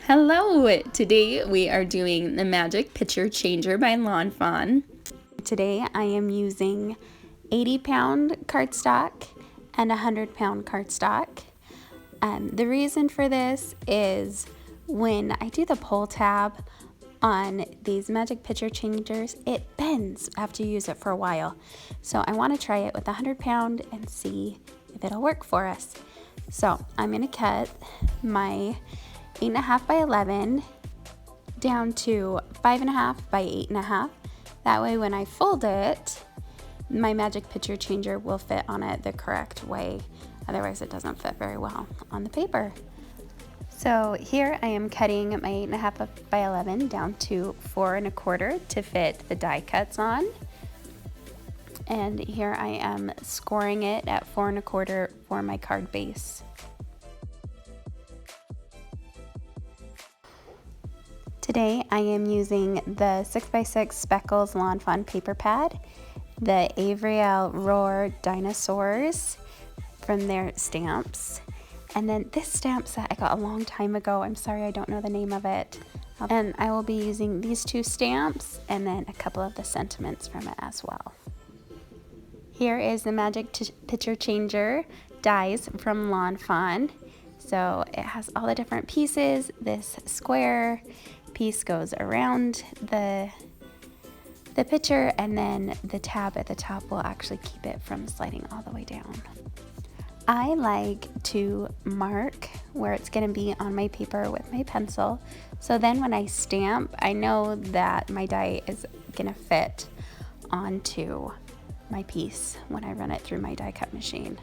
Hello! Today we are doing the Magic Picture Changer by Lawn Fawn. Today I am using 80-pound cardstock and 100-pound cardstock. The reason for this is when I do the pull tab on these Magic Picture Changers, it bends after you use it for a while. So I want to try it with 100-pound and see if it'll work for us. So I'm going to cut my 8.5 by 11 down to 5.5 by 8.5. That way when I fold it, my Magic Picture Changer will fit on it the correct way. Otherwise it doesn't fit very well on the paper. So here I am cutting my 8.5 by 11 down to 4 1/4 to fit the die cuts on. And here I am scoring it at 4 1/4 for my card base. Today I am using the 6x6 Speckles Lawn Fawn paper pad, the Avery Elle Rawr Dinosaurs from their stamps, and then this stamp set I got a long time ago. I'm sorry I don't know the name of it. And I will be using these two stamps and then a couple of the sentiments from it as well. Here is the Magic Picture Changer dies from Lawn Fawn. So it has all the different pieces. This square piece goes around the picture, and then the tab at the top will actually keep it from sliding all the way down. I like to mark where it's going to be on my paper with my pencil, so then when I stamp, I know that my die is going to fit onto my piece when I run it through my die cut machine.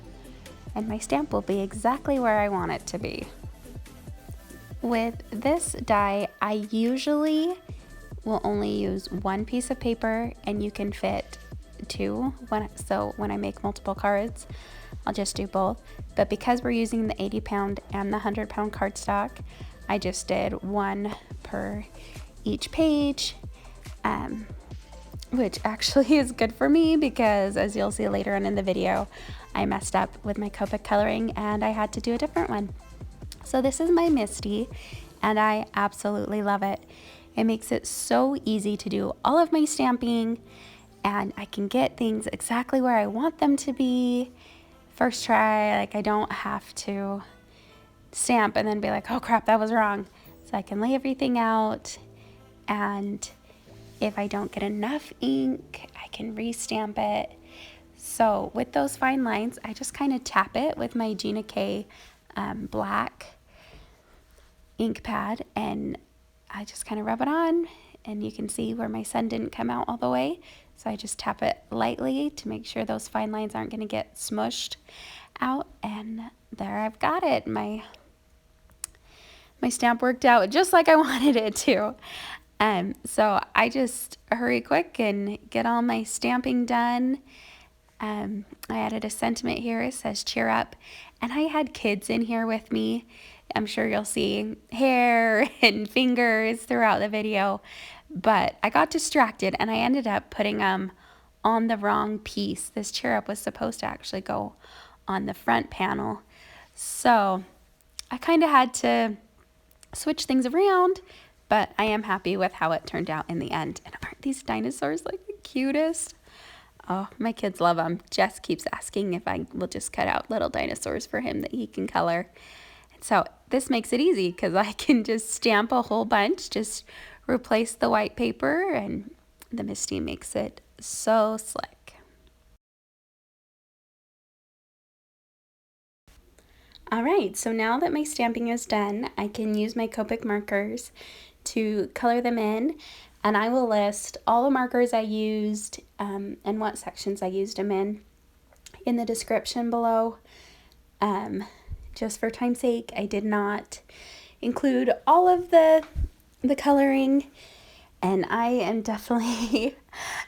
And my stamp will be exactly where I want it to be. With this die, I usually will only use one piece of paper, and you can fit two. So when I make multiple cards, I'll just do both. But because we're using the 80-pound and the 100-pound cardstock, I just did one per each page, which actually is good for me because, as you'll see later on in the video, I messed up with my Copic coloring and I had to do a different one. So this is my Misti, and I absolutely love it. It makes it so easy to do all of my stamping, and I can get things exactly where I want them to be first try. Like, I don't have to stamp and then be like, oh crap, that was wrong. So I can lay everything out, and if I don't get enough ink, I can re-stamp it. So with those fine lines, I just kind of tap it with my Gina black ink pad, and I just kind of rub it on, and you can see where my sun didn't come out all the way. So I just tap it lightly to make sure those fine lines aren't going to get smushed out, and there I've got it. My stamp worked out just like I wanted it to. So I just hurry quick and get all my stamping done. I added a sentiment here. It says cheer up, and I had kids in here with me. I'm sure you'll see hair and fingers throughout the video, but I got distracted and I ended up putting them on the wrong piece. This cheer up was supposed to actually go on the front panel, so I kind of had to switch things around, but I am happy with how it turned out in the end. And aren't these dinosaurs like the cutest? Oh, my kids love them. Jess keeps asking if I will just cut out little dinosaurs for him that he can color. And so this makes it easy because I can just stamp a whole bunch, just replace the white paper, and the Misti makes it so slick. All right, so now that my stamping is done, I can use my Copic markers to color them in. And I will list all the markers I used and what sections I used them in the description below. Just for time's sake, I did not include all of the coloring, and I am definitely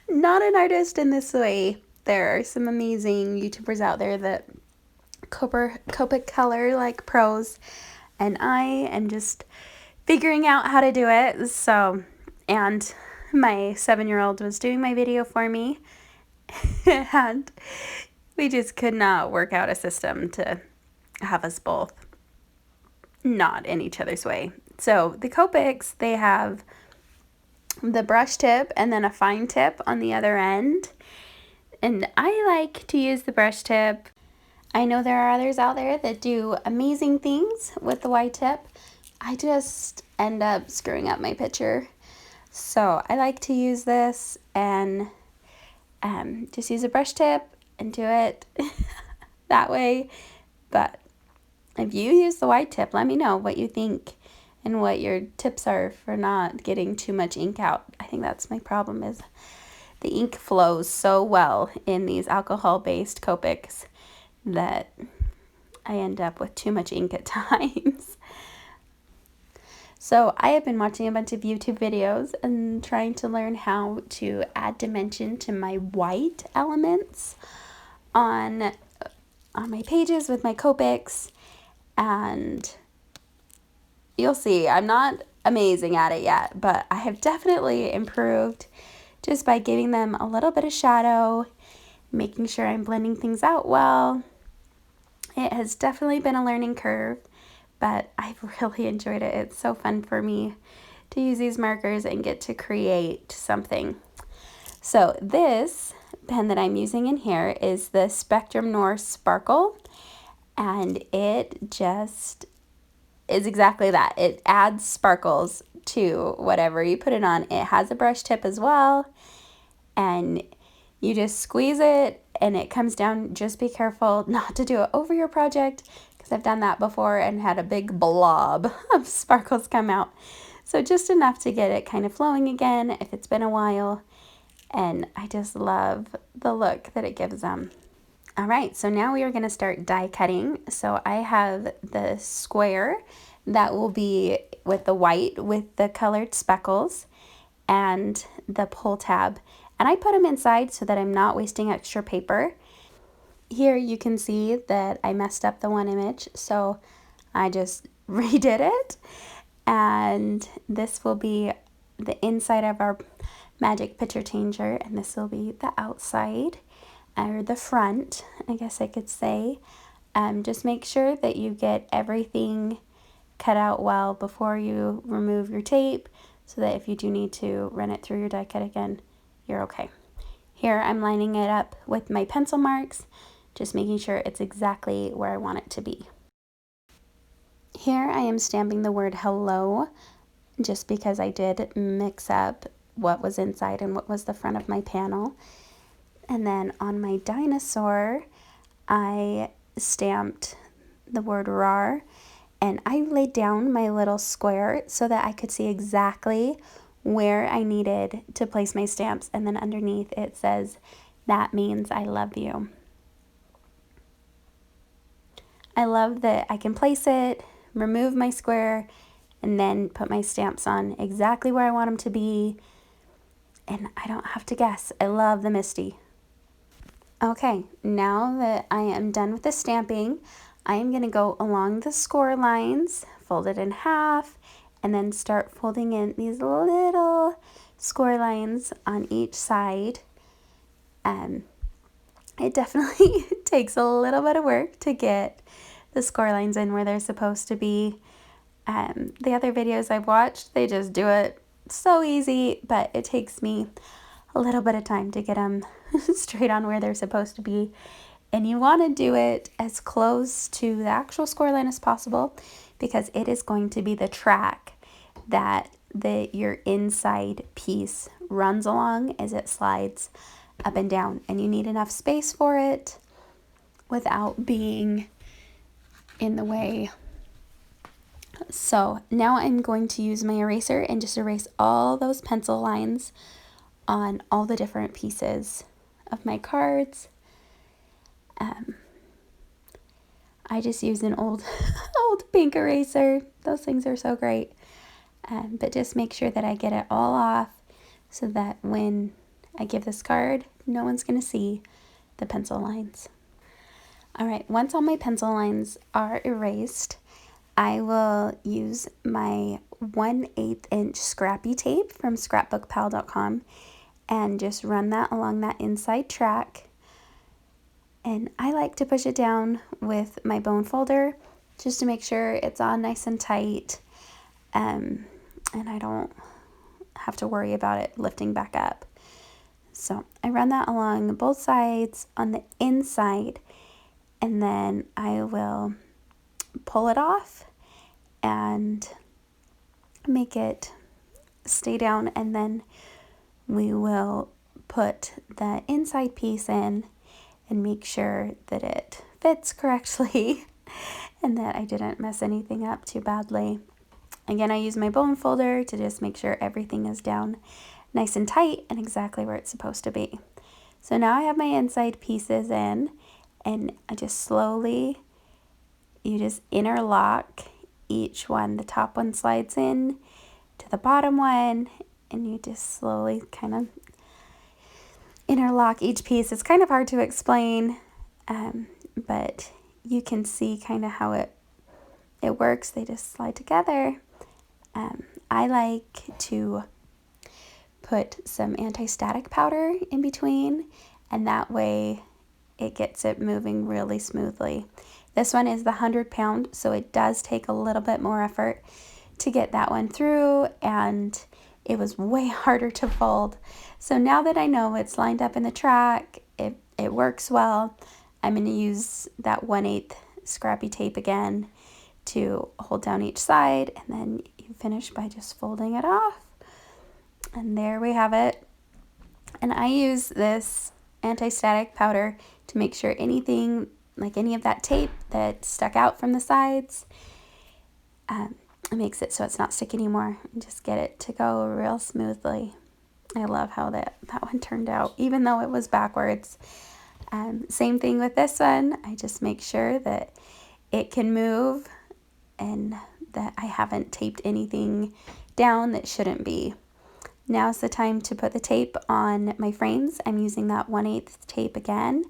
not an artist in this way. There are some amazing YouTubers out there that Copic color like pros, and I am just figuring out how to do it. So, and my 7-year-old was doing my video for me, and we just could not work out a system to have us both not in each other's way. So the Copics, they have the brush tip and then a fine tip on the other end. And I like to use the brush tip. I know there are others out there that do amazing things with the wide tip. I just end up screwing up my picture. So I like to use this and just use a brush tip and do it that way. But if you use the wide tip, let me know what you think and what your tips are for not getting too much ink out. I think that's my problem, is the ink flows so well in these alcohol-based Copics that I end up with too much ink at times. So I have been watching a bunch of YouTube videos and trying to learn how to add dimension to my white elements on my pages with my Copics, and you'll see I'm not amazing at it yet, but I have definitely improved just by giving them a little bit of shadow, making sure I'm blending things out well. It has definitely been a learning curve, but I've really enjoyed it. It's so fun for me to use these markers and get to create something. So this pen that I'm using in here is the Spectrum Noir Sparkle, and it just is exactly that. It adds sparkles to whatever you put it on. It has a brush tip as well, and you just squeeze it and it comes down. Just be careful not to do it over your project, because I've done that before and had a big blob of sparkles come out. So just enough to get it kind of flowing again if it's been a while, and I just love the look that it gives them. All right, so now we are going to start die cutting. So I have the square that will be with the white with the colored speckles and the pull tab. And I put them inside so that I'm not wasting extra paper. Here you can see that I messed up the one image, so I just redid it. And this will be the inside of our magic picture changer, and this will be the outside, or the front, I guess I could say. Just make sure that you get everything cut out well before you remove your tape, so that if you do need to run it through your die cut again, you're okay. Here I'm lining it up with my pencil marks, just making sure it's exactly where I want it to be. Here I am stamping the word hello, just because I did mix up what was inside and what was the front of my panel. And then on my dinosaur, I stamped the word Rawr, and I laid down my little square so that I could see exactly where I needed to place my stamps, and then underneath it says, "That means I love you." I love that I can place it, remove my square, and then put my stamps on exactly where I want them to be, and I don't have to guess. I love the Misti. Okay, now that I am done with the stamping, I am going to go along the score lines, fold it in half, and then start folding in these little score lines on each side. It definitely takes a little bit of work to get the score lines in where they're supposed to be. The other videos I've watched, they just do it so easy, but it takes me a little bit of time to get them straight on where they're supposed to be. And you want to do it as close to the actual score line as possible, because it is going to be the track that your inside piece runs along as it slides up and down, and you need enough space for it without being in the way. So now I'm going to use my eraser and just erase all those pencil lines on all the different pieces of my cards. I just use an old pink eraser. Those things are so great. But just make sure that I get it all off so that when I give this card, no one's going to see the pencil lines. All right, once all my pencil lines are erased, I will use my 1/8 inch scrappy tape from scrapbookpal.com and just run that along that inside track. And I like to push it down with my bone folder just to make sure it's on nice and tight. and I don't have to worry about it lifting back up. So I run that along both sides on the inside, and then I will pull it off and make it stay down, and then we will put the inside piece in and make sure that it fits correctly and that I didn't mess anything up too badly. Again, I use my bone folder to just make sure everything is down nice and tight and exactly where it's supposed to be. So now I have my inside pieces in, and I just slowly, you just interlock each one. The top one slides in to the bottom one, and you just slowly kind of interlock each piece. It's kind of hard to explain, but you can see kind of how it works. They just slide together. I like to put some anti-static powder in between, and that way it gets it moving really smoothly. This one is the 100-pound, so it does take a little bit more effort to get that one through, and it was way harder to fold. So now that I know it's lined up in the track, it works well, I'm going to use that 1/8 scrappy tape again to hold down each side, and then you finish by just folding it off. And there we have it. And I use this anti-static powder to make sure anything, like any of that tape that stuck out from the sides, it makes it so it's not sticky anymore, and just get it to go real smoothly. I love how that one turned out, even though it was backwards. Same thing with this one. I just make sure that it can move and that I haven't taped anything down that shouldn't be. Now's the time to put the tape on my frames. I'm using that 1/8 tape again,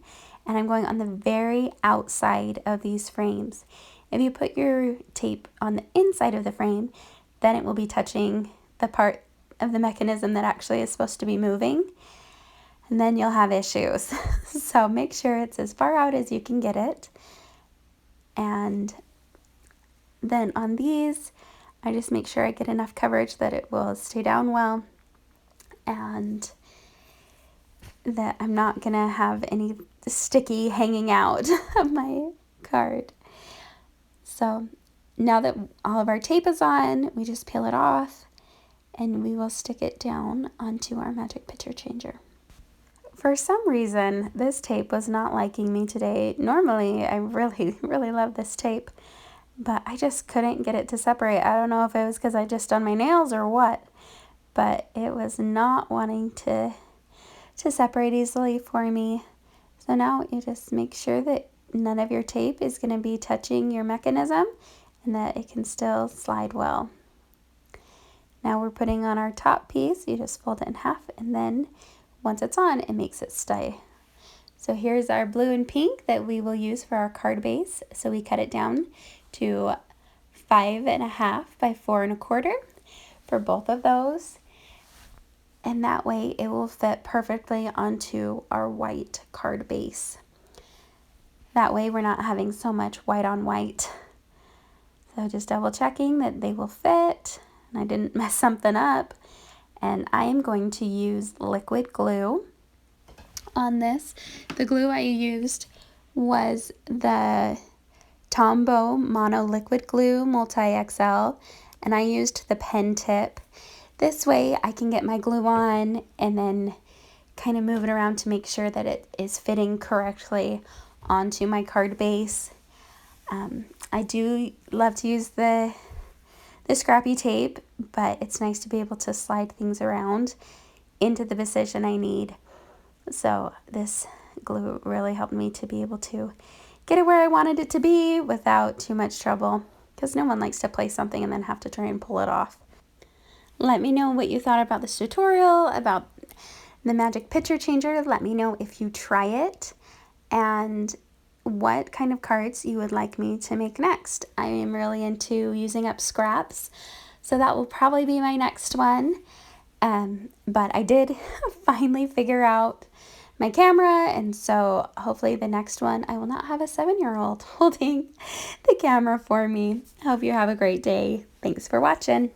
and I'm going on the very outside of these frames. If you put your tape on the inside of the frame, then it will be touching the part of the mechanism that actually is supposed to be moving, and then you'll have issues. So make sure it's as far out as you can get it. And then on these, I just make sure I get enough coverage that it will stay down well, and that I'm not gonna have any sticky hanging out of my card. So now that all of our tape is on, we just peel it off, and we will stick it down onto our magic picture changer. For some reason, this tape was not liking me today. Normally, I really, really love this tape, but I just couldn't get it to separate. I don't know if it was because I just done my nails or what, but it was not wanting to separate easily for me. So now you just make sure that none of your tape is going to be touching your mechanism and that it can still slide well. Now we're putting on our top piece. You just fold it in half, and then once it's on, it makes it stay. So here's our blue and pink that we will use for our card base. So we cut it down to 5.5 by 4 1/4 for both of those. And that way it will fit perfectly onto our white card base. That way we're not having so much white on white. So just double checking that they will fit, and I didn't mess something up. And I am going to use liquid glue on this. The glue I used was the Tombow Mono Liquid Glue Multi-XL, and I used the pen tip. This way I can get my glue on and then kind of move it around to make sure that it is fitting correctly onto my card base. I do love to use the scrappy tape, but it's nice to be able to slide things around into the position I need. So this glue really helped me to be able to get it where I wanted it to be without too much trouble, because no one likes to place something and then have to try and pull it off. Let me know what you thought about this tutorial, about the magic picture changer. Let me know if you try it and what kind of cards you would like me to make next. I am really into using up scraps, so that will probably be my next one. But I did finally figure out my camera, and so hopefully the next one I will not have a 7-year-old holding the camera for me. I hope you have a great day. Thanks for watching.